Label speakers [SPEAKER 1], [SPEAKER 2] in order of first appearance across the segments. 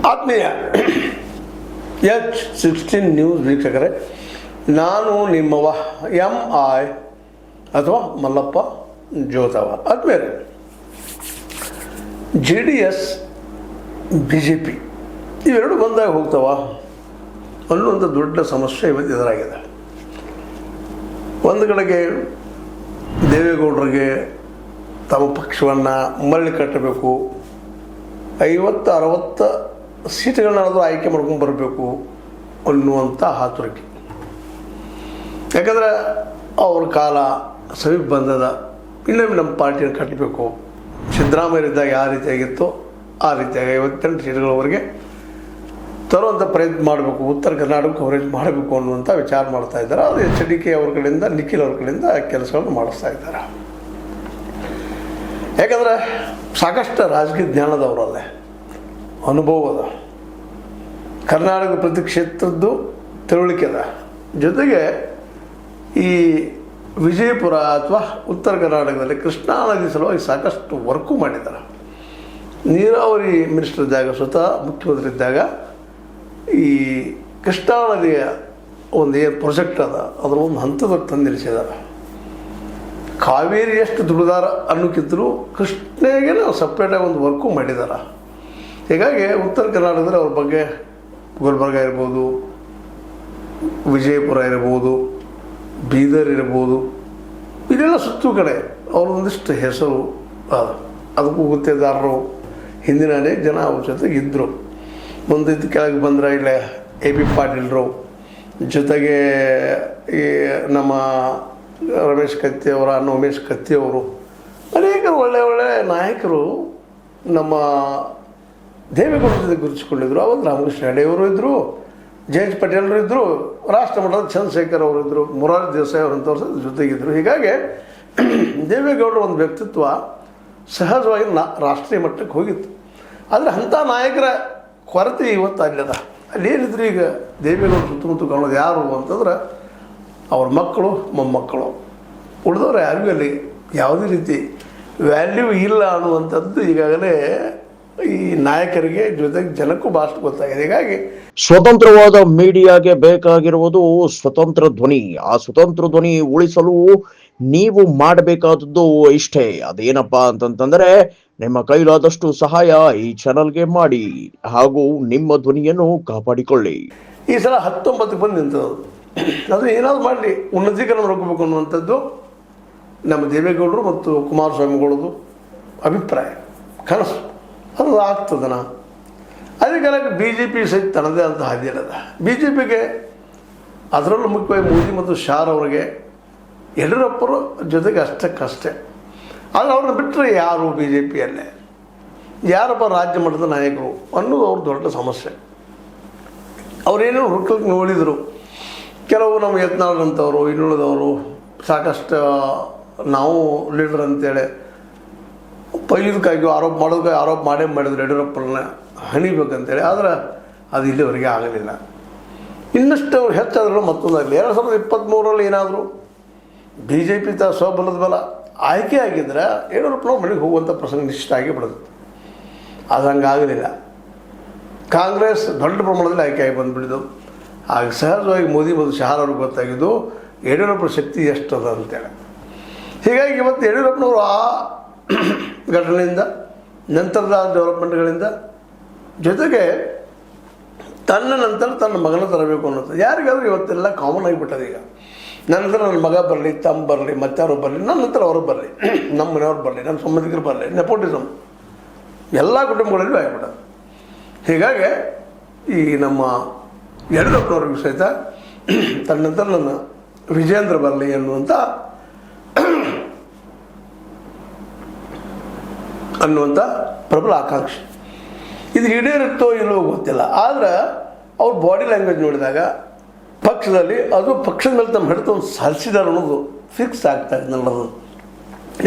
[SPEAKER 1] ಆತ್ಮೀಯ H16 news ವೀಕ್ಷಕರೇ, ನಾನು ನಿಮ್ಮವ MI ಅಥವಾ ಮಲ್ಲಪ್ಪ ಜೋತವ. ಆದ್ಮೇಲೆ JDS BJP ಇವೆರಡು ಬಂದಾಗ ಹೋಗ್ತಾವ ಅನ್ನುವಂಥ ದೊಡ್ಡ ಸಮಸ್ಯೆ ಇವತ್ತು ಎದುರಾಗಿದೆ. ಒಂದು ಕಡೆಗೆ ದೇವೇಗೌಡರಿಗೆ ತಮ್ಮ ಪಕ್ಷವನ್ನು ಮರಳಿ ಕಟ್ಟಬೇಕು, 50-60 ಸೀಟ್ಗಳನ್ನಾದರೂ ಆಯ್ಕೆ ಮಾಡ್ಕೊಂಡು ಬರಬೇಕು ಅನ್ನುವಂಥ ಹಾತುರಿಕೆ. ಯಾಕಂದರೆ ಅವ್ರ ಕಾಲ ಸಮೀಪ ಬಂದದ, ಇನ್ನೊಮ್ಮೆ ನಮ್ಮ ಪಾರ್ಟಿಯನ್ನು ಕಟ್ಟಬೇಕು. ಸಿದ್ದರಾಮಯ್ಯರಿದ್ದಾಗ ಯಾವ ರೀತಿಯಾಗಿತ್ತು ಆ ರೀತಿಯಾಗಿ 58 ಸೀಟ್ಗಳವರೆಗೆ ತರುವಂಥ ಪ್ರಯತ್ನ ಮಾಡಬೇಕು, ಉತ್ತರ ಕರ್ನಾಟಕ ಕವರೇಜ್ ಮಾಡಬೇಕು ಅನ್ನುವಂಥ ವಿಚಾರ ಮಾಡ್ತಾ ಇದ್ದಾರೆ. ಅದು HDK ಅವ್ರ ಕಡೆಯಿಂದ, ನಿಖಿಲ್ ಅವ್ರ ಕಡೆಯಿಂದ ಕೆಲಸಗಳನ್ನು ಮಾಡಿಸ್ತಾ ಇದ್ದಾರೆ. ಯಾಕಂದರೆ ಸಾಕಷ್ಟು ರಾಜಕೀಯ ಜ್ಞಾನದವರಲ್ಲೇ, ಅನುಭವದ, ಕರ್ನಾಟಕ ಪ್ರತಿ ಕ್ಷೇತ್ರದ್ದು ತಿಳುವಳಿಕೆ ಅದ. ಜೊತೆಗೆ ಈ ವಿಜಯಪುರ ಅಥವಾ ಉತ್ತರ ಕರ್ನಾಟಕದಲ್ಲಿ ಕೃಷ್ಣಾ ನದಿ ಸಲುವಾಗಿ ಸಾಕಷ್ಟು ವರ್ಕು ಮಾಡಿದ್ದಾರೆ. ನೀರಾವರಿ ಮಿನಿಸ್ಟರ್ ಇದ್ದಾಗ, ಸ್ವತಃ ಮುಖ್ಯಮಂತ್ರಿ ಇದ್ದಾಗ ಈ ಕೃಷ್ಣಾ ನದಿಯ ಒಂದು ಏನು ಪ್ರಾಜೆಕ್ಟ್ ಅದ ಅದರ ಒಂದು ಹಂತದಲ್ಲಿ ತಂದು ನಿಲ್ಲಿಸಿದ್ದಾರೆ. ಕಾವೇರಿ ಎಷ್ಟು ದುಡಿದಾರ ಅನ್ನೋಕ್ಕಿಂತಲೂ ಕೃಷ್ಣೆಗೆ ಸಪ್ರೇಟಾಗಿ ಒಂದು ವರ್ಕು ಮಾಡಿದ್ದಾರೆ. ಹೀಗಾಗಿ ಉತ್ತರ ಕರ್ನಾಟಕದಲ್ಲಿ ಅವ್ರ ಬಗ್ಗೆ ಗುಲ್ಬರ್ಗ ಇರ್ಬೋದು, ವಿಜಯಪುರ ಇರ್ಬೋದು, ಬೀದರ್ ಇರ್ಬೋದು, ಇದೆಲ್ಲ ಸುತ್ತು ಕಡೆ ಅವ್ರೊಂದಿಷ್ಟು ಹೆಸರು ಅದಕ್ಕೂ ಗುತ್ತೇದಾರರು ಹಿಂದಿನ ಅನೇಕ ಜನ ಅವ್ರ ಜೊತೆಗೆ ಇದ್ದರು. ಮುಂದಿದ್ದ ಕೆಳಗೆ ಬಂದರೆ ಇಲ್ಲೇ AP ಪಾಟೀಲರು, ಜೊತೆಗೆ ಈ ನಮ್ಮ ರಮೇಶ್ ಕತ್ತಿಯವರ, ಉಮೇಶ್ ಕತ್ತಿಯವರು, ಅನೇಕರು ಒಳ್ಳೆಯ ನಾಯಕರು ನಮ್ಮ ದೇವೇಗೌಡರ ಜೊತೆ ಗುರುತಿಸ್ಕೊಂಡಿದ್ರು. ಅವತ್ತು ರಾಮಕೃಷ್ಣ ಹೆಗಡೆಯವರು ಇದ್ದರು, ಜಯಂತ್ ಪಟೇಲರು ಇದ್ದರು, ರಾಷ್ಟ್ರ ಮಟ್ಟದ ಚಂದ್ರಶೇಖರ್ ಅವರು ಇದ್ದರು, ಮೊರಾರ್ಜಿ ದೇಸಾಯಿ ಅವರಂಥವ್ರ ಜೊತೆಗಿದ್ದರು. ಹೀಗಾಗಿ ದೇವೇಗೌಡರ ಒಂದು ವ್ಯಕ್ತಿತ್ವ ಸಹಜವಾಗಿ ರಾಷ್ಟ್ರೀಯ ಮಟ್ಟಕ್ಕೆ ಹೋಗಿತ್ತು. ಆದರೆ ಅಂಥ ನಾಯಕರ ಕೊರತೆ ಇವತ್ತು ಅಲ್ಲದ. ಅಲ್ಲೇನಿದ್ರು ಈಗ ದೇವೇಗೌಡರ ಸುತ್ತಮುತ್ತ ಕಾಣೋದು ಯಾರು ಅಂತಂದ್ರೆ ಅವ್ರ ಮಕ್ಕಳು, ಮೊಮ್ಮಕ್ಕಳು. ಉಳಿದವ್ರು ಯಾರಿಗೂ ಅಲ್ಲಿ ಯಾವುದೇ ರೀತಿ ವ್ಯಾಲ್ಯೂ ಇಲ್ಲ ಅನ್ನುವಂಥದ್ದು ಈಗಾಗಲೇ ಈ ನಾಯಕರಿಗೆ ಜೊತೆಗೆ ಜನಕ್ಕೂ ಭಾಷೆ ಗೊತ್ತಾಗಿದೆ. ಹೀಗಾಗಿ
[SPEAKER 2] ಸ್ವತಂತ್ರವಾದ ಮೀಡಿಯಾಗೆ ಬೇಕಾಗಿರುವುದು ಸ್ವತಂತ್ರ ಧ್ವನಿ. ಆ ಸ್ವತಂತ್ರ ಧ್ವನಿ ಉಳಿಸಲು ನೀವು ಮಾಡಬೇಕಾದದ್ದು ಇಷ್ಟೇ. ಅದೇನಪ್ಪಾ ಅಂತಂತಂದ್ರೆ, ನಿಮ್ಮ ಕೈಲಾದಷ್ಟು ಸಹಾಯ ಈ ಚಾನಲ್ಗೆ ಮಾಡಿ ಹಾಗೂ ನಿಮ್ಮ ಧ್ವನಿಯನ್ನು ಕಾಪಾಡಿಕೊಳ್ಳಿ.
[SPEAKER 1] ಈ ಸಲ 19 ಬಂದು ನಿಂತದ್ದು, ಅದು ಏನಾದ್ರು ಮಾಡಲಿ, ಉನ್ನತೀಕರಣ ಮಾಡ್ಕೋಬೇಕು ಅನ್ನುವಂಥದ್ದು ನಮ್ಮ ದೇವೇಗೌಡರು ಮತ್ತು ಕುಮಾರಸ್ವಾಮಿಗಳದು ಅಭಿಪ್ರಾಯ, ಕನಸು. ಅದು ಆಗ್ತದನ. ಅದೇ ಕಾಲಕ್ಕೆ BJP ಸಹಿತ ತನ್ನದೇ ಅಂತ ಹಾದಿರದ. BJPಗೆ ಅದರಲ್ಲೂ ಮುಖ್ಯವಾಗಿ ಮೋದಿ ಮತ್ತು ಶಾರ್ ಅವರಿಗೆ ಯಡಿಯೂರಪ್ಪರು ಜೊತೆಗೆ ಅಷ್ಟಕ್ಕಷ್ಟೇ. ಆದರೆ ಅವ್ರನ್ನ ಬಿಟ್ಟರೆ ಯಾರು BJPಯಲ್ಲೇ ಯಾರಪ್ಪ ರಾಜ್ಯ ಮಟ್ಟದ ನಾಯಕರು ಅನ್ನೋದು ಅವ್ರ ದೊಡ್ಡ ಸಮಸ್ಯೆ. ಅವರೇನೋ ಹುಡುಕಕ್ಕೆ ನೋಡಿದರು. ಕೆಲವು ನಮ್ಮ ಯತ್ನಾಳಂಥವರು, ಇನ್ನುಳಿದವರು ಸಾಕಷ್ಟು ನಾವು ಲೀಡರ್ ಅಂತೇಳಿ ಪೈಲದಕ್ಕಾಗಿ ಆರೋಪ ಮಾಡಿದ್ರು ಯಡಿಯೂರಪ್ಪರನ್ನ ಹಣಿಬೇಕಂತೇಳಿ. ಆದರೆ ಅದು ಇಲ್ಲಿವರೆಗೆ ಆಗಲಿಲ್ಲ. ಇನ್ನಷ್ಟು ಅವ್ರು ಹೆಚ್ಚಾದ್ರೂ ಮತ್ತೊಂದಾಗಲಿ. 2023ರಲ್ಲಿ ಏನಾದರೂ BJP ಸ್ವಬಲದ ಬಲ ಆಯ್ಕೆ ಆಗಿದ್ರೆ ಯಡಿಯೂರಪ್ಪನವ್ರು ಮನೆಗೆ ಹೋಗುವಂಥ ಪ್ರಸಂಗ ನಿಶ್ಚಿತ ಆಗಿ ಬಿಡೋದು. ಅದು ಹಂಗಾಗಲಿಲ್ಲ. ಕಾಂಗ್ರೆಸ್ ದೊಡ್ಡ ಪ್ರಮಾಣದಲ್ಲಿ ಆಯ್ಕೆಯಾಗಿ ಬಂದುಬಿಡಿದು. ಆಗ ಸಹಜವಾಗಿ ಮೋದಿ ಮತ್ತು ಶಹರ್ ಅವ್ರಿಗೆ ಗೊತ್ತಾಗಿದ್ದು ಯಡಿಯೂರಪ್ಪನ ಶಕ್ತಿ ಎಷ್ಟದ ಅಂತೇಳಿ. ಹೀಗಾಗಿ ಇವತ್ತು ಯಡಿಯೂರಪ್ಪನವರು ಆ ಘಟನೆಯಿಂದ, ನಂತರದ ಡೆವಲಪ್ಮೆಂಟ್ಗಳಿಂದ, ಜೊತೆಗೆ ತನ್ನ ನಂತರ ತನ್ನ ಮಗನ ತರಬೇಕು ಅನ್ನೋದು ಯಾರಿಗಾದ್ರೂ ಇವತ್ತೆಲ್ಲ ಕಾಮನ್ ಆಗಿಬಿಟ್ಟದೆ. ಈಗ ನನ್ನ ನಂತರ ನನ್ನ ಮಗ ಬರಲಿ, ತಮ್ಮ ಬರಲಿ, ಮತ್ತಾರು ಬರಲಿ, ನನ್ನ ನಂತರ ಅವರು ಬರಲಿ, ನಮ್ಮ ಮನೆಯವ್ರು ಬರಲಿ, ನಮ್ಮ ಸಂಬಂಧಿಕರು ಬರಲಿ, ನೆಪೋಟಿಸಮ್ ಎಲ್ಲ ಕುಟುಂಬಗಳಲ್ಲೂ ಆಗಿಬಿಟ್ಟದು. ಹೀಗಾಗಿ ಈ ನಮ್ಮ ಯಡಿಯೂರಪ್ಪನವ್ರಿಗೂ ಸಹಿತ ತನ್ನ ನಂತರ ನನ್ನ ವಿಜೇಂದ್ರ ಬರಲಿ ಅನ್ನುವಂಥ ಪ್ರಬಲ ಆಕಾಂಕ್ಷೆ. ಇದು ಈಡೇರುತ್ತೋ ಇಲ್ಲವೋ ಗೊತ್ತಿಲ್ಲ. ಆದರೆ ಅವ್ರ ಬಾಡಿ ಲ್ಯಾಂಗ್ವೇಜ್ ನೋಡಿದಾಗ ಪಕ್ಷದಲ್ಲಿ ಅದು ಪಕ್ಷದ ಮೇಲೆ ತಮ್ಮ ಹಿಡಿತವನ್ನು ಸಾಧಿಸಿದಾರೆ ಅನ್ನೋದು ಫಿಕ್ಸ್ ಆಗ್ತಾ ಇದೆ ನನ್ನದು.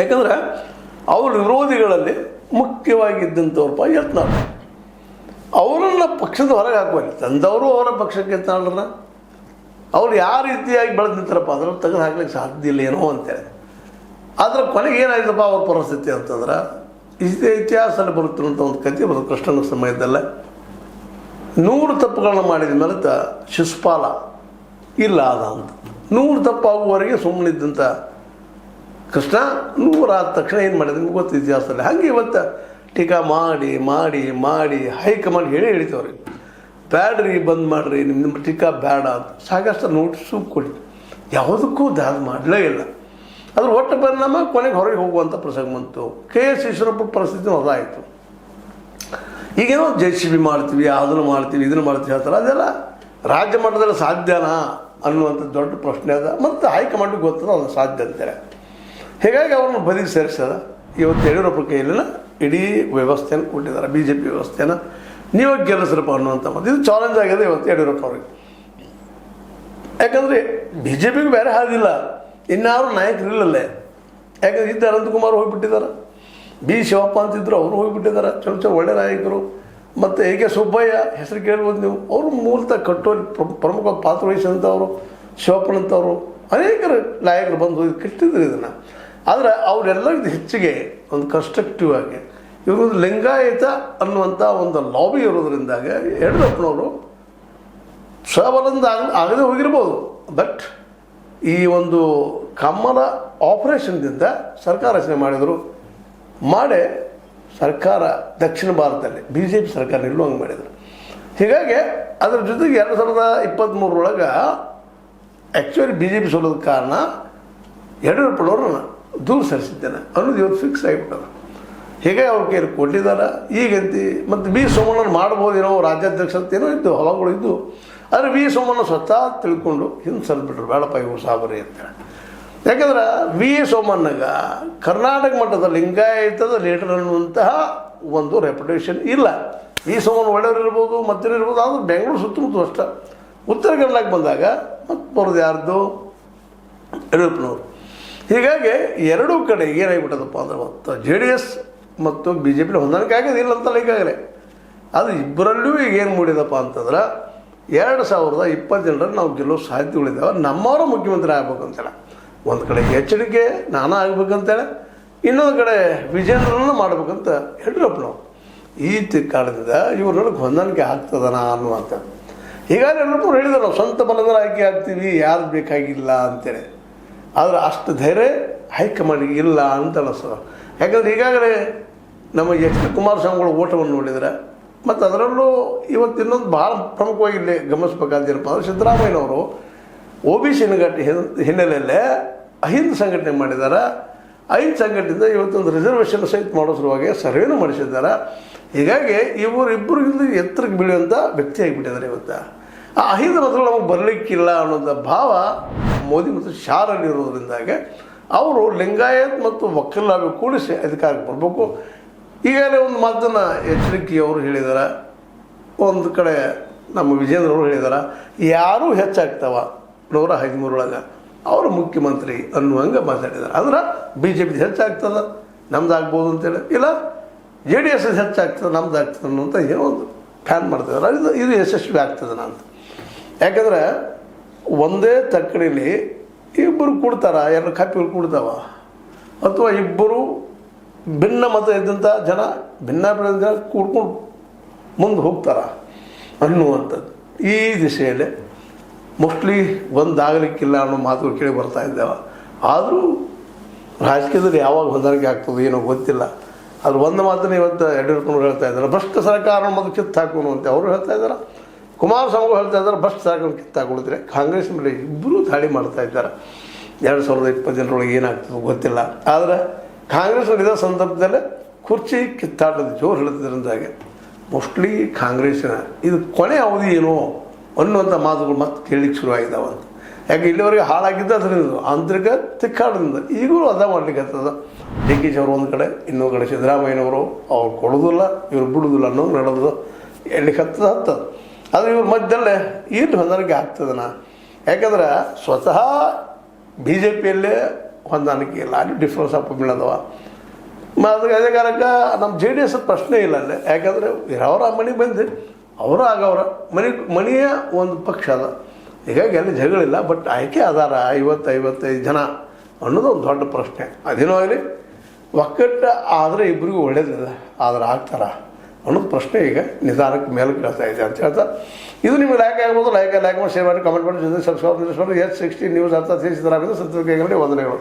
[SPEAKER 1] ಯಾಕಂದರೆ ಅವ್ರ ವಿರೋಧಿಗಳಲ್ಲಿ ಮುಖ್ಯವಾಗಿದ್ದಂಥವ್ರಪ್ಪ ಯತ್ನಾಳ್. ಅವರನ್ನು ಪಕ್ಷದ ಹೊರಗೆ ಹಾಕುವಲ್ಲಿ ತಂದವರು ಅವರ ಪಕ್ಷಕ್ಕೆ ತಾಳ್ರ ಅವ್ರು ಯಾವ ರೀತಿಯಾಗಿ ಬೆಳೆದು ನಿಂತಾರಪ್ಪ ಅದ್ರಲ್ಲಿ ತೆಗೆದು ಹಾಕ್ಲಿಕ್ಕೆ ಸಾಧ್ಯ ಇಲ್ಲ ಏನೋ ಅಂತೇಳಿ. ಆದರೆ ಕೊನೆಗೆ ಏನಾಯ್ತಪ್ಪ ಅವ್ರ ಪರಿಸ್ಥಿತಿ ಅಂತಂದ್ರೆ ಇತಿಹಾಸದಲ್ಲಿ ಬರುತ್ತಿರುವಂಥ ಒಂದು ಕಥೆ ಬರೋದು ಕೃಷ್ಣನ ಸಮಯದಲ್ಲೇ 100 ತಪ್ಪುಗಳನ್ನ ಮಾಡಿದ ಮೇಲೆ ಶಿಶುಪಾಲ ಇಲ್ಲ ಅದ ಅಂತ 100 ತಪ್ಪಾಗುವವರೆಗೆ ಸುಮ್ಮನಿದ್ದಂಥ ಕೃಷ್ಣ 100 ಆದ ತಕ್ಷಣ ಏನು ಮಾಡಿದ ನಿಮ್ಗೆ ಗೊತ್ತು ಇತಿಹಾಸದಲ್ಲಿ. ಹಾಗೆ ಇವತ್ತು ಟೀಕಾ ಮಾಡಿ ಮಾಡಿ ಮಾಡಿ ಹೈಕಮಾಂಡ್ ಹೇಳ್ತೀವ್ರಿ, ಬ್ಯಾಡ್ರಿ ಬಂದ್ ಮಾಡಿರಿ, ನಿಮ್ಮ ಟೀಕಾ ಬೇಡ ಅಂತ ಸಾಕಷ್ಟು ನೋಟಿಸು ಕೊಡಿ, ಯಾವುದಕ್ಕೂ ದಾದ ಮಾಡಲೇ ಇಲ್ಲ. ಅದ್ರ ಒಟ್ಟು ಪರಿಣಾಮ ಕೊನೆಗೆ ಹೊರಗೆ ಹೋಗುವಂಥ ಪ್ರಸಂಗ ಬಂತು. KS ಈಶ್ವರಪ್ಪ ಪರಿಸ್ಥಿತಿ ಅದಾಯಿತು. ಈಗೇನೋ JCB ಮಾಡ್ತೀವಿ, ಅದನ್ನು ಮಾಡ್ತೀವಿ, ಇದನ್ನು ಮಾಡ್ತೀವಿ ಹೇಳ್ತಾರೆ. ಅದೆಲ್ಲ ರಾಜ್ಯ ಮಟ್ಟದಲ್ಲಿ ಸಾಧ್ಯನಾ ಅನ್ನುವಂಥ ದೊಡ್ಡ ಪ್ರಶ್ನೆ ಅದ. ಮತ್ತು ಹೈಕಮಾಂಡ್ಗೆ ಗೊತ್ತದ ಅದು ಸಾಧ್ಯ ಅಂತೇಳಿ. ಹೀಗಾಗಿ ಅವ್ರನ್ನ ಬದಿಗೆ ಸೇರಿಸದ. ಇವತ್ತು ಯಡಿಯೂರಪ್ಪ ಕೈಯಲ್ಲಿನ ಇಡೀ ವ್ಯವಸ್ಥೆಯನ್ನು ಕೊಟ್ಟಿದ್ದಾರೆ, BJP ವ್ಯವಸ್ಥೆನ ನೀವು ಗೆಲ್ಲಿಸ್ರಪ್ಪ ಅನ್ನುವಂಥ ಮತ್ತು ಇದು ಚಾಲೆಂಜ್ ಆಗಿದೆ ಇವತ್ತು ಯಡಿಯೂರಪ್ಪ ಅವ್ರಿಗೆ. ಯಾಕಂದರೆ BJPಗೆ ಬೇರೆ ಹಾದಿಲ್ಲ, ಇನ್ಯಾರು ನಾಯಕರಿಲ್ಲಲ್ಲೇ. ಯಾಕಂದ್ರೆ ಇದ್ದ ಅನಂತಕುಮಾರ್ ಹೋಗಿಬಿಟ್ಟಿದ್ದಾರೆ, B ಶಿವಪ್ಪ ಅಂತಿದ್ರು, ಅವರು ಹೋಗಿಬಿಟ್ಟಿದ್ದಾರೆ, ಚಲೋ ಒಳ್ಳೆ ನಾಯಕರು. ಮತ್ತು AK ಸುಬ್ಬಯ್ಯ ಹೆಸರು ಕೇಳ್ಬೋದು ನೀವು, ಅವರು ಮೂಲತಃ ಕಟ್ಟುವಲ್ಲಿ ಪ್ರಮುಖ ಪಾತ್ರ ವಹಿಸಿದಂಥವರು, ಶಿವಪ್ಪನಂಥವರು ಅನೇಕರು ನಾಯಕರು ಬಂದು ಕಟ್ಟಿದ್ರು ಇದನ್ನು. ಆದರೆ ಅವರೆಲ್ಲರಿಗೂ ಹೆಚ್ಚಿಗೆ ಒಂದು ಕನ್ಸ್ಟ್ರಕ್ಟಿವ್ ಆಗಿ ಇವ್ರದ್ದು ಲಿಂಗಾಯತ ಅನ್ನುವಂಥ ಒಂದು ಲಾಬಿ ಇರೋದ್ರಿಂದಾಗ ಯಡಿಯೂರಪ್ಪನವರು ಸ್ವಾವಲಂಬ ಆಗದೆ ಹೋಗಿರ್ಬೋದು. ಬಟ್ ಈ ಒಂದು ಕಮಲ ಆಪರೇಷನ್ದಿಂದ ಸರ್ಕಾರ ರಚನೆ ಮಾಡಿದರು. ಮಾಡಿ ಸರ್ಕಾರ ದಕ್ಷಿಣ ಭಾರತದಲ್ಲಿ BJP ಸರ್ಕಾರ ನಿಲ್ಲುವಂಗೆ ಮಾಡಿದರು. ಹೀಗಾಗಿ ಅದರ ಜೊತೆಗೆ 2023 ಆ್ಯಕ್ಚುಲಿ BJP ಸೋಲೋದ ಕಾರಣ ಯಡಿಯೂರಪ್ಪನವ್ರನ್ನ ದೂರ ಸರಿಸಿದ್ದೇನೆ ಅನ್ನೋದು ಇವತ್ತು ಫಿಕ್ಸ್ ಆಗಿಬಿಟ್ಟದ. ಹೀಗೆ ಅವ್ರ ಕೈಯಲ್ಲಿ ಕೊಟ್ಟಿದ್ದಾರೆ. ಈಗಂತ ಮತ್ತು B ಸೋಮಣ್ಣನ ಮಾಡ್ಬೋದೇನೋ ರಾಜ್ಯಾಧ್ಯಕ್ಷ ಅಂತೇನೋ ಇದ್ದು ಹವಾಗಳು ಇದ್ದು. ಆದರೆ B ಸೋಮಣ್ಣ ಸ್ವತಃ ತಿಳ್ಕೊಂಡು ಹಿಂದೆ ಸರಿದ್ಬಿಟ್ರು, ಬೇಡಪ್ಪ ಇವರು ಸಾಬರಿ ಅಂತೇಳಿ. ಯಾಕಂದ್ರೆ V ಸೋಮಣ್ಣಗ ಕರ್ನಾಟಕ ಮಟ್ಟದ ಲಿಂಗಾಯತದ ಲೀಡರ್ ಅನ್ನುವಂತಹ ಒಂದು ರೆಪ್ಯುಟೇಷನ್ ಇಲ್ಲ. V ಸೋಮಣ್ಣ ಒಳ್ಳೆಯವರು ಇರ್ಬೋದು, ಮತ್ತೇನಿರ್ಬೋದು, ಆದರೂ ಬೆಂಗಳೂರು ಸುತ್ತಮುತ್ತ ಅಷ್ಟೇ. ಉತ್ತರ ಕನ್ನಡಕ್ಕೆ ಬಂದಾಗ ಮತ್ತು ಬರೋದು ಯಾರ್ದು ಯಡಿಯೂರಪ್ಪನವರು. ಹೀಗಾಗಿ ಎರಡೂ ಕಡೆ ಏನಾಗಿಬಿಟ್ಟದಪ್ಪ ಅಂದ್ರೆ ಮತ್ತು JDS ಮತ್ತು BJP ಹೊಂದಾಣಿಕೆ ಆಗೋದಿಲ್ಲ ಅಂತಲ್ಲ ಈಗಾಗಲೇ. ಅದು ಇಬ್ಬರಲ್ಲೂ ಈಗ ಏನು ಮೂಡಿದಪ್ಪ ಅಂತಂದ್ರೆ 2028 ನಾವು ಗೆಲ್ಲೋ ಸಾಧ್ಯತೆಗಳಿದ್ದಾವೆ. ನಮ್ಮವರ ಮುಖ್ಯಮಂತ್ರಿ ಆಗ್ಬೇಕಂತೇಳಿ ಒಂದು ಕಡೆ HDK ನಾನಾ ಆಗ್ಬೇಕಂತೇಳಿ, ಇನ್ನೊಂದು ಕಡೆ ವಿಜೇಂದ್ರನ ಮಾಡ್ಬೇಕಂತ ಯಡಿಯೂರಪ್ಪನವ್ರು. ಈ ಕಾರಣದಿಂದ ಇವ್ರೊಳಗೆ ಹೊಂದಾಣಿಕೆ ಆಗ್ತದನಾ ಅನ್ನುವಂಥ. ಹೀಗಾಗಿ ಯಡಿಯೂರಪ್ಪನವ್ರು ಹೇಳಿದ್ರು, ನಾವು ಸ್ವಂತ ಬಲದಲ್ಲಿ ಆಯ್ಕೆ ಆಗ್ತೀವಿ, ಯಾರು ಬೇಕಾಗಿಲ್ಲ ಅಂತೇಳಿ. ಆದರೆ ಅಷ್ಟು ಧೈರ್ಯ ಹೈಕಮಾಂಡಿಗೆ ಇಲ್ಲ ಅಂತ ಅನಿಸ್ತದೆ. ಯಾಕಂದ್ರೆ ಈಗಾಗಲೇ ನಮ್ಮ HD ಕುಮಾರಸ್ವಾಮಿಗಳು ಓಟವನ್ನು ನೋಡಿದರೆ, ಮತ್ತು ಅದರಲ್ಲೂ ಇವತ್ತು ಇನ್ನೊಂದು ಭಾಳ ಪ್ರಮುಖವಾಗಿ ಇಲ್ಲಿ ಗಮನಿಸ್ಬೇಕಾದೇನಪ್ಪ ಅಂದರೆ ಸಿದ್ದರಾಮಯ್ಯನವರು OBC ಹಿನ್ನೆಲೆಯಲ್ಲೇ 5 ಸಂಘಟನೆ ಮಾಡಿದ್ದಾರೆ. 5 ಸಂಘಟನೆಯಿಂದ ಇವತ್ತೊಂದು ರಿಸರ್ವೇಷನ್ ಸಹಿತ ಮಾಡೋ ಸಲುವಾಗಿ ಸರ್ವೇನೂ ಮಾಡಿಸಿದ್ದಾರೆ. ಹೀಗಾಗಿ ಇವರಿಬ್ಬರಿಗಿಂತ ಎತ್ತರಕ್ಕೆ ಬೀಳುವಂಥ ವ್ಯಕ್ತಿ ಆಗಿಬಿಟ್ಟಿದ್ದಾರೆ ಇವತ್ತು. ಆ 5 ಮತಗಳು ನಮಗೆ ಬರಲಿಕ್ಕಿಲ್ಲ ಅನ್ನೋಂಥ ಭಾವ ಮೋದಿ ಮತ್ತು ಶಾರಲ್ಲಿ ಇರೋದ್ರಿಂದಾಗೆ ಅವರು ಲಿಂಗಾಯತ್ ಮತ್ತು ಒಕ್ಕಲಾಗಿ ಕೂಡಿಸಿ ಅಧಿಕಾರಕ್ಕೆ ಬರಬೇಕು. ಈಗಾಗಲೇ ಒಂದು ಮಾತನ್ನು HDK ಅವರು ಹೇಳಿದ್ದಾರೆ, ಒಂದು ಕಡೆ ನಮ್ಮ ವಿಜೇಂದ್ರ ಅವರು ಹೇಳಿದ್ದಾರೆ, ಯಾರೂ ಹೆಚ್ಚಾಗ್ತಾವ 113 ಅವರು ಮುಖ್ಯಮಂತ್ರಿ ಅನ್ನುವಂಗೆ ಮಾತಾಡಿದ್ದಾರೆ. ಅಂದ್ರೆ BJP ಹೆಚ್ಚಾಗ್ತದೆ, ನಮ್ದು ಆಗ್ಬೋದು ಅಂತೇಳಿ, ಇಲ್ಲ JDS ಹೆಚ್ಚಾಗ್ತದೆ, ನಮ್ದು ಆಗ್ತದೆ ಅನ್ನುವಂಥ ಏನೋ ಒಂದು ಪ್ಲ್ಯಾನ್ ಮಾಡ್ತಿದ್ದಾರೆ. ಇದು ಯಶಸ್ವಿ ಆಗ್ತದೆ ಅಂತ. ಯಾಕಂದರೆ ಒಂದೇ ತಕ್ಕಡಿಲಿ ಇಬ್ಬರು ಕೊಡ್ತಾರ, 2 ಕಾಪಿಗಳು ಕೊಡ್ತಾವ, ಅಥವಾ ಇಬ್ಬರು ಭಿನ್ನ ಮತ ಇದ್ದಂಥ ಜನ ಭಿನ್ನ ಜನ ಕೂಡ್ಕೊಂಡು ಮುಂದೆ ಹೋಗ್ತಾರ ಅನ್ನುವಂಥದ್ದು. ಈ ದಿಶೆಯಲ್ಲಿ ಮೋಸ್ಟ್ಲಿ ಒಂದಾಗಲಿಕ್ಕಿಲ್ಲ ಅನ್ನೋ ಮಾತುಗಳು ಕೇಳಿ ಬರ್ತಾ ಇದ್ದಾವೆ. ಆದರೂ ರಾಜಕೀಯದಲ್ಲಿ ಯಾವಾಗ ಹೊಂದಾಣಿಕೆ ಆಗ್ತದೆ ಏನೋ ಗೊತ್ತಿಲ್ಲ. ಅದು ಒಂದು ಮಾತನ್ನು ಇವತ್ತು ಯಡಿಯೂರಪ್ಪನವ್ರು ಹೇಳ್ತಾ ಇದ್ದಾರೆ, ಭ್ರಷ್ಟ ಸರ್ಕಾರ ಮೊದಲು ಕಿತ್ತಾಕೋನು ಅಂತ ಅವರು ಹೇಳ್ತಾ ಇದ್ದಾರೆ. ಕುಮಾರಸ್ವಾಮಿಗಳು ಹೇಳ್ತಾ ಇದ್ದಾರೆ, ಭ್ರಷ್ಟ ಸರ್ಕಾರ ಕಿತ್ತಾಕೊಳ್ತಾರೆ. ಕಾಂಗ್ರೆಸ್ ಮೇಲೆ ಇಬ್ಬರೂ ದಾಳಿ ಮಾಡ್ತಾ ಇದ್ದಾರೆ. 2028 ಏನಾಗ್ತದೆ ಗೊತ್ತಿಲ್ಲ. ಆದರೆ ಕಾಂಗ್ರೆಸ್ ನಡೆದ ಸಂದರ್ಭದಲ್ಲೇ ಕುರ್ಚಿ ಕಿತ್ತಾಟದ ಜೋರು ಹೇಳ್ತಿದ್ರಂದಾಗೆ ಮೋಸ್ಟ್ಲಿ ಕಾಂಗ್ರೆಸ್ಸಿನ ಇದು ಕೊನೆ ಅವಧಿ ಏನೋ ಅನ್ನುವಂಥ ಮಾತುಗಳು ಮತ್ತೆ ಕೇಳಲಿಕ್ಕೆ ಶುರುವಾಗಿದ್ದಾವಂತ. ಯಾಕೆ ಇಲ್ಲಿವರೆಗೆ ಹಾಳಾಗಿದ್ದ ಅದರಿಂದ ಆಂತರಿಕ ತಿಕ್ಕಾಟದಿಂದ ಈಗಲೂ ಅದ ಮಾಡ್ಲಿಕ್ಕೆ ಆಗ್ತದೆ. DK ಅವರು ಒಂದು ಕಡೆ, ಇನ್ನೊಂದು ಕಡೆ ಸಿದ್ದರಾಮಯ್ಯನವರು ಅವ್ರು ಕೊಡೋದಿಲ್ಲ, ಇವ್ರು ಬಿಡೋದಿಲ್ಲ ಅನ್ನೋ ನಡೆದು ಎಲ್ಲಿಗೆ ಹತ್ತದ. ಆದರೆ ಇವ್ರ ಮಧ್ಯದಲ್ಲೇ ಇಲ್ಲಿ ಹೊಂದಾಣಿಕೆ ಆಗ್ತದನ. ಯಾಕಂದ್ರೆ ಸ್ವತಃ BJPಯಲ್ಲೇ ಹೊಂದಾಣಿಕೆ ಇಲ್ಲ, ಅಲ್ಲಿ ಡಿಫ್ರೆನ್ಸ್ ಆಫ್ ಒಪಿನಿಯನ್ ಅದಾವ. ಅದೇ ಕಾರಣಕ್ಕೆ ನಮ್ಮ JDS ಪ್ರಶ್ನೆ ಇಲ್ಲ ಅಲ್ಲೇ. ಯಾಕಂದರೆ ಅವರ ಮನೆಗೆ ಬಂದು ಅವರ ಆಗವ್ರ ಮನೆಯ ಒಂದು ಪಕ್ಷ ಅದ. ಹೀಗಾಗಿ ಅಲ್ಲಿ ಜಗಳಿಲ್ಲ. ಬಟ್ ಆಯ್ಕೆ ಅದಾರ 50-55 ಜನ ಅನ್ನೋದು ಒಂದು ದೊಡ್ಡ ಪ್ರಶ್ನೆ. ಅದೇನೋ ಆಗಲಿ, ಒಕ್ಕಟ್ಟು ಆದರೆ ಇಬ್ಬರಿಗೂ ಒಳ್ಳೇದಿದೆ. ಆದರೆ ಆಗ್ತಾರ ಅನ್ನೋದು ಪ್ರಶ್ನೆ ಈಗ ನಿಧಾನಕ್ಕೆ ಮೇಲೆ ಕೇಳ್ತಾ ಇದೆ ಅಂತ ಹೇಳ್ತಾ, ಇದು ನಿಮಗೆ ಲೈಕ್ ಆಗ್ಬೋದು, ಲೈಕ್ ಮಾಡಿ, ಶೇರ್ ಮಾಡಿ, ಕಮೆಂಟ್ ಮಾಡಿ, ಸಬ್ಸ್ಕ್ರೈಬ್ ಮಾಡಿ. S60 ನ್ಯೂಸ್ ಅರ್ಥ ತಿಳಿಸಿದ ವಂದನೆಗಳು.